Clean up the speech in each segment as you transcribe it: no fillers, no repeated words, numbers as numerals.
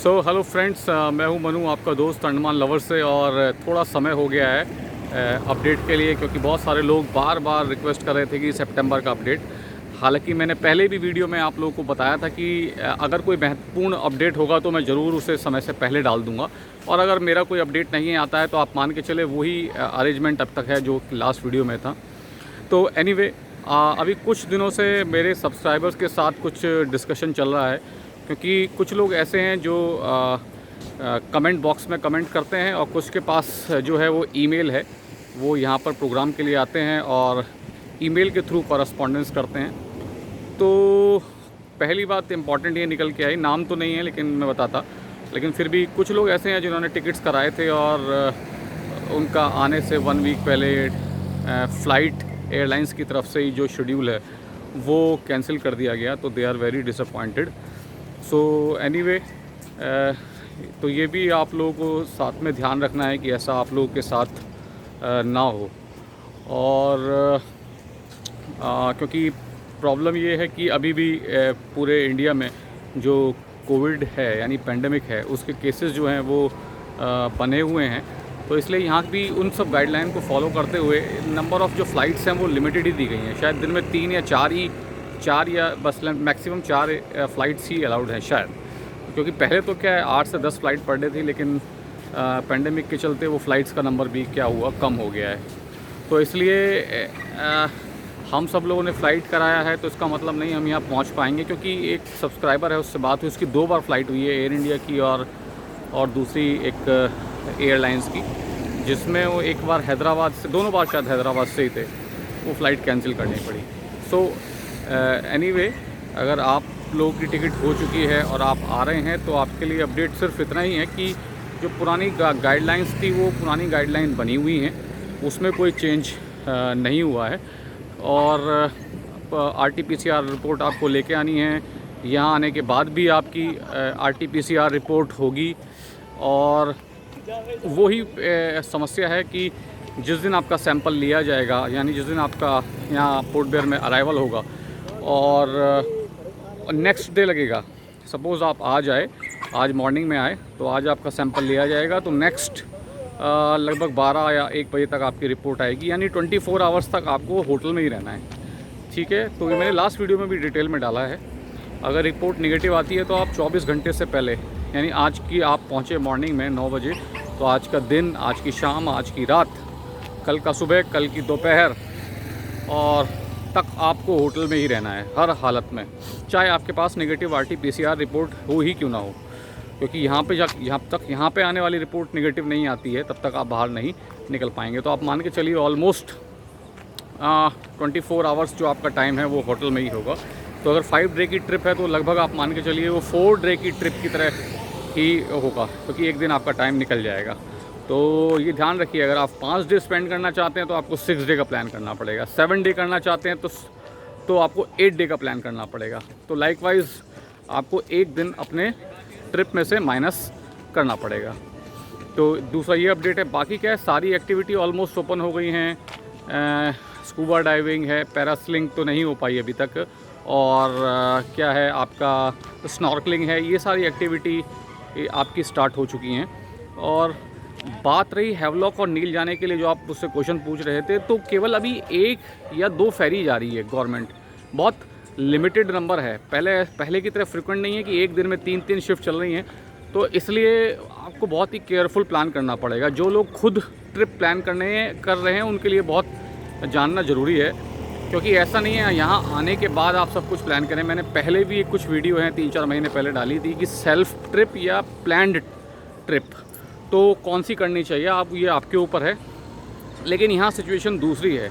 Hello friends, मैं हूं मनु, आपका दोस्त अंडमान लवर से। और थोड़ा समय हो गया है अपडेट के लिए, क्योंकि बहुत सारे लोग बार बार रिक्वेस्ट कर रहे थे कि सितंबर का अपडेट। हालांकि मैंने पहले भी वीडियो में आप लोगों को बताया था कि अगर कोई महत्वपूर्ण अपडेट होगा तो मैं ज़रूर उसे समय से पहले डाल दूंगा। और अगर मेरा कोई अपडेट नहीं आता है तो आप मान के चले वही अरेंजमेंट अब तक है जो लास्ट वीडियो में था। तो एनीवे, अभी कुछ दिनों से मेरे सब्सक्राइबर्स के साथ कुछ डिस्कशन चल रहा है, क्योंकि कुछ लोग ऐसे हैं जो कमेंट बॉक्स में कमेंट करते हैं और कुछ के पास जो है वो ईमेल है, वो यहाँ पर प्रोग्राम के लिए आते हैं और ईमेल के थ्रू कॉरेस्पॉन्डेंस करते हैं। तो पहली बात इम्पॉर्टेंट ये निकल के आई, नाम तो नहीं है लेकिन मैं बताता, लेकिन फिर भी कुछ लोग ऐसे हैं जिन्होंने टिकट्स कराए थे और उनका आने से 1 वीक पहले फ़्लाइट एयरलाइंस की तरफ से ही जो शेड्यूल है वो कैंसिल कर दिया गया। तो they are very disappointed. So anyway, तो ये भी आप लोगों को साथ में ध्यान रखना है कि ऐसा आप लोगों के साथ ना हो। और क्योंकि प्रॉब्लम ये है कि अभी भी पूरे इंडिया में जो कोविड है यानी पेंडेमिक है, उसके केसेस जो हैं वो बने हुए हैं। तो इसलिए यहाँ भी उन सब गाइडलाइन को फॉलो करते हुए नंबर ऑफ़ जो फ़्लाइट्स हैं वो लिमिटेड ही दी गई हैं। शायद दिन में 3 या 4 या बस मैक्सिमम 4 फ़्लाइट्स ही अलाउड हैं शायद, क्योंकि पहले तो क्या है 8 से 10 फ़्लाइट पर डे थी, लेकिन पेंडेमिक के चलते वो फ़्लाइट्स का नंबर भी क्या हुआ, कम हो गया है। तो इसलिए हम सब लोगों ने फ़्लाइट कराया है, तो इसका मतलब नहीं हम यहाँ पहुँच पाएंगे, क्योंकि एक सब्सक्राइबर है उससे बात हुई, उसकी 2 बार फ़्लाइट हुई है, एयर इंडिया की और दूसरी एक एयरलाइंस की, जिसमें वो एक बार हैदराबाद से, दोनों बार शायद हैदराबाद से ही थे, वो फ़्लाइट कैंसिल करनी पड़ी। सो एनीवे, अगर आप लोगों की टिकट हो चुकी है और आप आ रहे हैं तो आपके लिए अपडेट सिर्फ इतना ही है कि जो पुरानी गाइडलाइंस थी वो पुरानी गाइडलाइन बनी हुई हैं, उसमें कोई चेंज नहीं हुआ है। और RT-PCR रिपोर्ट आपको लेके आनी है। यहाँ आने के बाद भी आपकी RT-PCR रिपोर्ट होगी। और वही समस्या है कि जिस दिन आपका सैंपल लिया जाएगा, यानी जिस दिन आपका यहाँ पोर्ट ब्लेयर में अराइवल होगा और नेक्स्ट डे लगेगा, सपोज़ आप आज मॉर्निंग में आए तो आज आपका सैंपल लिया जाएगा, तो नेक्स्ट लगभग 12 या 1 बजे तक आपकी रिपोर्ट आएगी, यानी 24 आवर्स तक आपको होटल में ही रहना है। ठीक है, तो ये मैंने लास्ट वीडियो में भी डिटेल में डाला है। अगर रिपोर्ट नेगेटिव आती है तो आप 24 घंटे से पहले, यानी आज की आप पहुँचे मॉर्निंग में 9 बजे, तो आज का दिन, आज की शाम, आज की रात, कल का सुबह, कल की दोपहर और तक आपको होटल में ही रहना है हर हालत में, चाहे आपके पास नेगेटिव RT-PCR रिपोर्ट हो ही क्यों ना हो। क्योंकि यहाँ पे आने वाली रिपोर्ट नेगेटिव नहीं आती है, तब तक आप बाहर नहीं निकल पाएंगे। तो आप मान के चलिए ऑलमोस्ट 24 आवर्स जो आपका टाइम है वो होटल में ही होगा। तो अगर 5 डे की ट्रिप है तो लगभग आप मान के चलिए वो 4 डे की ट्रिप की तरह ही होगा, क्योंकि एक दिन आपका टाइम निकल जाएगा। तो ये ध्यान रखिए, अगर आप 5 डे स्पेंड करना चाहते हैं तो आपको 6 डे का प्लान करना पड़ेगा। 7 डे करना चाहते हैं तो आपको 8 डे का प्लान करना पड़ेगा। तो लाइकवाइज आपको एक दिन अपने ट्रिप में से माइनस करना पड़ेगा। तो दूसरा ये अपडेट है। बाकी क्या है, सारी एक्टिविटी ऑलमोस्ट ओपन हो गई हैं। स्कूबा डाइविंग है, पैरासेलिंग तो नहीं हो पाई अभी तक, और क्या है आपका स्नॉर्कलिंग है, ये सारी एक्टिविटी आपकी स्टार्ट हो चुकी हैं। और बात रही हैवलॉक और नील जाने के लिए जो आप मुझसे क्वेश्चन पूछ रहे थे, तो केवल अभी 1 या 2 फेरी जा रही है गवर्नमेंट, बहुत लिमिटेड नंबर है। पहले की तरह फ्रिक्वेंट नहीं है कि एक दिन में 3-3 शिफ्ट चल रही हैं। तो इसलिए आपको बहुत ही केयरफुल प्लान करना पड़ेगा। जो लोग खुद ट्रिप प्लान कर रहे हैं उनके लिए बहुत जानना ज़रूरी है, क्योंकि ऐसा नहीं है यहाँ आने के बाद आप सब कुछ प्लान करें। मैंने पहले भी कुछ वीडियो हैं 3-4 महीने पहले डाली थी कि सेल्फ ट्रिप या प्लान्ड ट्रिप तो कौन सी करनी चाहिए, ये आपके ऊपर है। लेकिन यहाँ सिचुएशन दूसरी है,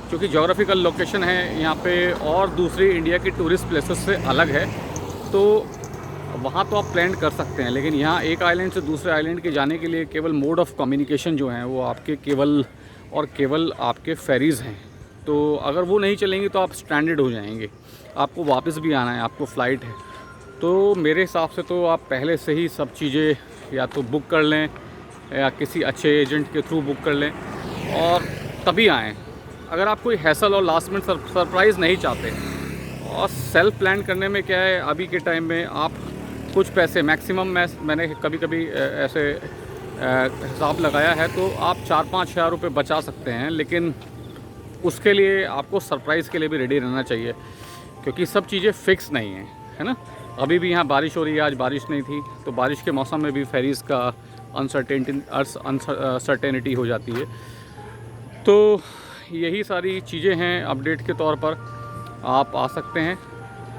क्योंकि जोग्राफिकल लोकेशन है यहाँ पे और दूसरी इंडिया की टूरिस्ट प्लेसेस से अलग है। तो वहाँ तो आप प्लान कर सकते हैं, लेकिन यहाँ एक आइलैंड से दूसरे आइलैंड के जाने के लिए केवल मोड ऑफ़ कम्युनिकेशन जो हैं वो आपके केवल आपके फेरीज़ हैं। तो अगर वो नहीं चलेंगी तो आप स्ट्रैंडेड हो जाएंगे, आपको वापस भी आना है, आपको फ़्लाइट है। तो मेरे हिसाब से तो आप पहले से ही सब चीज़ें या तो बुक कर लें या किसी अच्छे एजेंट के थ्रू बुक कर लें और तभी आएँ। अगर आप कोई हैसल और लास्ट मिनट सरप्राइज़ नहीं चाहते, और सेल्फ प्लान करने में क्या है, अभी के टाइम में आप कुछ पैसे मैक्सिमम मैंने कभी कभी ऐसे हिसाब लगाया है तो आप 4-5 हज़ार रुपये बचा सकते हैं, लेकिन उसके लिए आपको सरप्राइज़ के लिए भी रेडी रहना चाहिए, क्योंकि सब चीज़ें फ़िक्स नहीं हैं, है ना। अभी भी यहाँ बारिश हो रही है, आज बारिश नहीं थी, तो बारिश के मौसम में भी फेरीज़ का अनसर्टेनिटी हो जाती है। तो यही सारी चीज़ें हैं अपडेट के तौर पर, आप आ सकते हैं।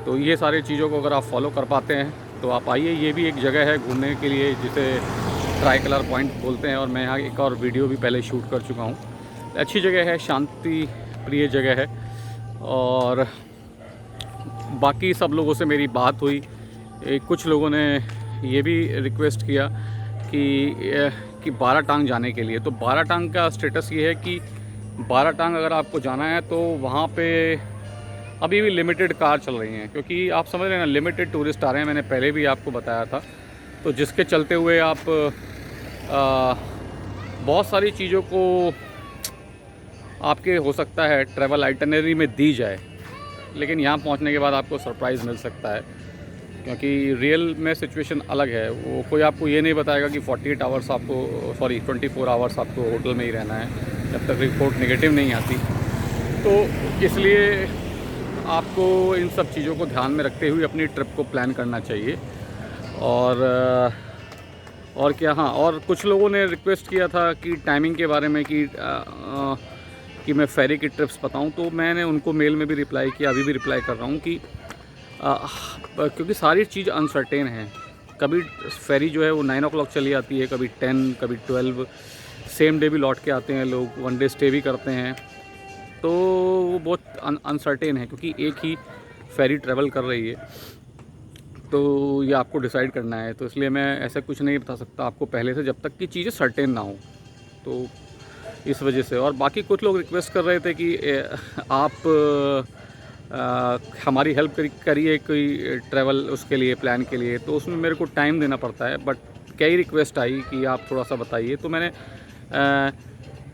तो ये सारी चीज़ों को अगर आप फॉलो कर पाते हैं तो आप आइए। ये भी एक जगह है घूमने के लिए जिसे ट्राई कलर पॉइंट बोलते हैं, और मैं यहाँ एक और वीडियो भी पहले शूट कर चुका हूँ। अच्छी जगह है, शांति प्रिय जगह है। और बाकी सब लोगों से मेरी बात हुई, कुछ लोगों ने ये भी रिक्वेस्ट किया कि बाराटांग जाने के लिए। तो बाराटांग का स्टेटस ये है कि बाराटांग अगर आपको जाना है तो वहाँ पे अभी भी लिमिटेड कार चल रही हैं, क्योंकि आप समझ रहे हैं ना, लिमिटेड टूरिस्ट आ रहे हैं। मैंने पहले भी आपको बताया था, तो जिसके चलते हुए आप बहुत सारी चीज़ों को आपके हो सकता है ट्रैवल आइटनरी में दी जाए, लेकिन यहाँ पहुँचने के बाद आपको सरप्राइज़ मिल सकता है, क्योंकि रियल में सिचुएशन अलग है। वो कोई आपको ये नहीं बताएगा कि 24 आवर्स आपको 24 आवर्स आपको होटल में ही रहना है जब तक रिपोर्ट नेगेटिव नहीं आती। तो इसलिए आपको इन सब चीज़ों को ध्यान में रखते हुए अपनी ट्रिप को प्लान करना चाहिए। और क्या, हाँ, और कुछ लोगों ने रिक्वेस्ट किया था कि टाइमिंग के बारे में कि मैं फेरी की ट्रिप्स बताऊं, तो मैंने उनको मेल में भी रिप्लाई किया, अभी भी रिप्लाई कर रहा हूं कि क्योंकि सारी चीज़ अनसर्टेन है। कभी फेरी जो है वो 9 o'clock चली आती है, कभी 10, कभी 12, सेम डे भी लौट के आते हैं लोग, 1 डे स्टे भी करते हैं। तो वो बहुत अनसर्टेन है, क्योंकि एक ही फेरी ट्रैवल कर रही है, तो ये आपको डिसाइड करना है। तो इसलिए मैं ऐसा कुछ नहीं बता सकता आपको पहले से, जब तक कि चीज़ें सर्टेन ना हो। तो इस वजह से, और बाकी कुछ लोग रिक्वेस्ट कर रहे थे कि आप हमारी हेल्प करिए कोई ट्रैवल उसके लिए प्लान के लिए। तो उसमें मेरे को टाइम देना पड़ता है, बट कई रिक्वेस्ट आई कि आप थोड़ा सा बताइए। तो मैंने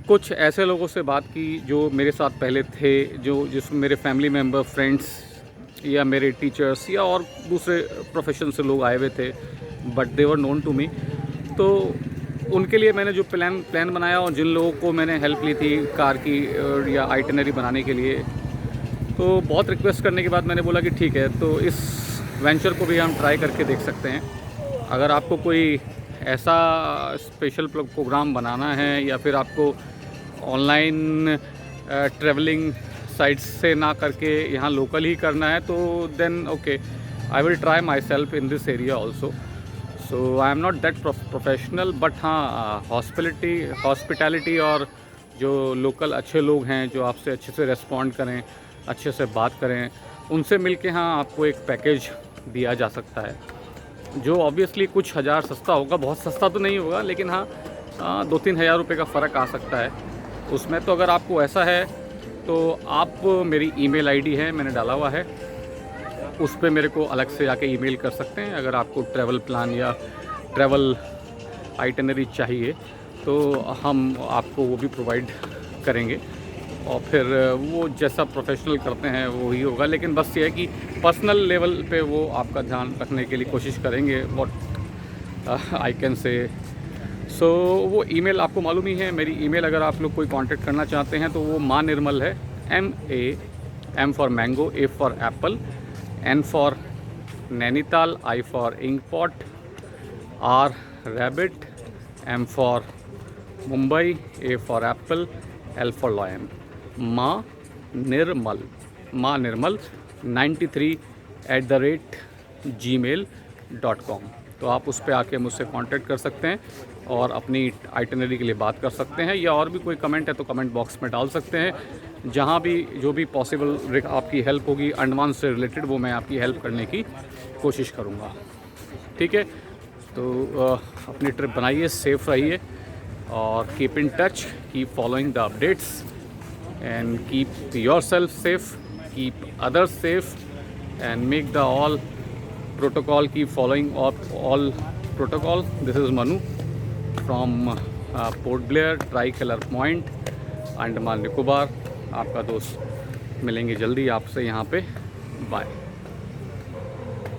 कुछ ऐसे लोगों से बात की जो मेरे साथ पहले थे, जिसमें मेरे फैमिली मेम्बर, फ्रेंड्स या मेरे टीचर्स या और दूसरे प्रोफेशन से लोग आए हुए थे, but they were known to me. तो उनके लिए मैंने जो प्लान बनाया, और जिन लोगों को मैंने हेल्प ली थी कार की या आइटनरी बनाने के लिए, तो बहुत रिक्वेस्ट करने के बाद मैंने बोला कि ठीक है, तो इस वेंचर को भी हम ट्राई करके देख सकते हैं। अगर आपको कोई ऐसा स्पेशल प्रोग्राम बनाना है, या फिर आपको ऑनलाइन ट्रैवलिंग साइट्स से ना करके यहाँ लोकल ही करना है, तो then okay, I will try myself in this area also. So I am not that professional, but हाँ, हॉस्पिटैलिटी और जो लोकल अच्छे लोग हैं जो आपसे अच्छे से रेस्पॉन्ड करें, अच्छे से बात करें, उनसे मिलके हाँ आपको एक पैकेज दिया जा सकता है, जो ऑब्वियसली कुछ हज़ार सस्ता होगा, बहुत सस्ता तो नहीं होगा, लेकिन हाँ 2-3 हज़ार रुपये का फ़र्क आ सकता है उसमें। तो अगर आपको ऐसा है तो आप, मेरी ईमेल आईडी है, मैंने डाला हुआ है, उस पर मेरे को अलग से आके ईमेल कर सकते हैं। अगर आपको ट्रैवल प्लान या ट्रैवल आइटनरी चाहिए तो हम आपको वो भी प्रोवाइड करेंगे, और फिर वो जैसा प्रोफेशनल करते हैं वो ही होगा। लेकिन बस ये है कि पर्सनल लेवल पे वो आपका ध्यान रखने के लिए कोशिश करेंगे, व्हाट आई कैन से। सो वो ईमेल आपको मालूम ही है, मेरी ईमेल अगर आप लोग कोई कांटेक्ट करना चाहते हैं तो वो माँ निर्मल है, M for mango, A for Apple, N for Nainital, I for inkpot, R rabbit, M for Mumbai, A for Apple, L for lion. माँ निर्मल 93@gmail.com। तो आप उस पर आके मुझसे कांटेक्ट कर सकते हैं और अपनी आइटनरी के लिए बात कर सकते हैं, या और भी कोई कमेंट है तो कमेंट बॉक्स में डाल सकते हैं। जहाँ भी जो भी पॉसिबल आपकी हेल्प होगी अंडमान से रिलेटेड, वो मैं आपकी हेल्प करने की कोशिश करूँगा। ठीक है, तो अपनी ट्रिप बनाइए, सेफ़ रहिए, और keep in touch, keep following the updates, and keep yourself safe, keep others safe, and make the all protocol, keep following all protocol. This is Manu from Port Blair, Tri-Color Point, Andaman Nicobar. आपका दोस्त, मिलेंगे जल्दी आपसे यहाँ पे। Bye.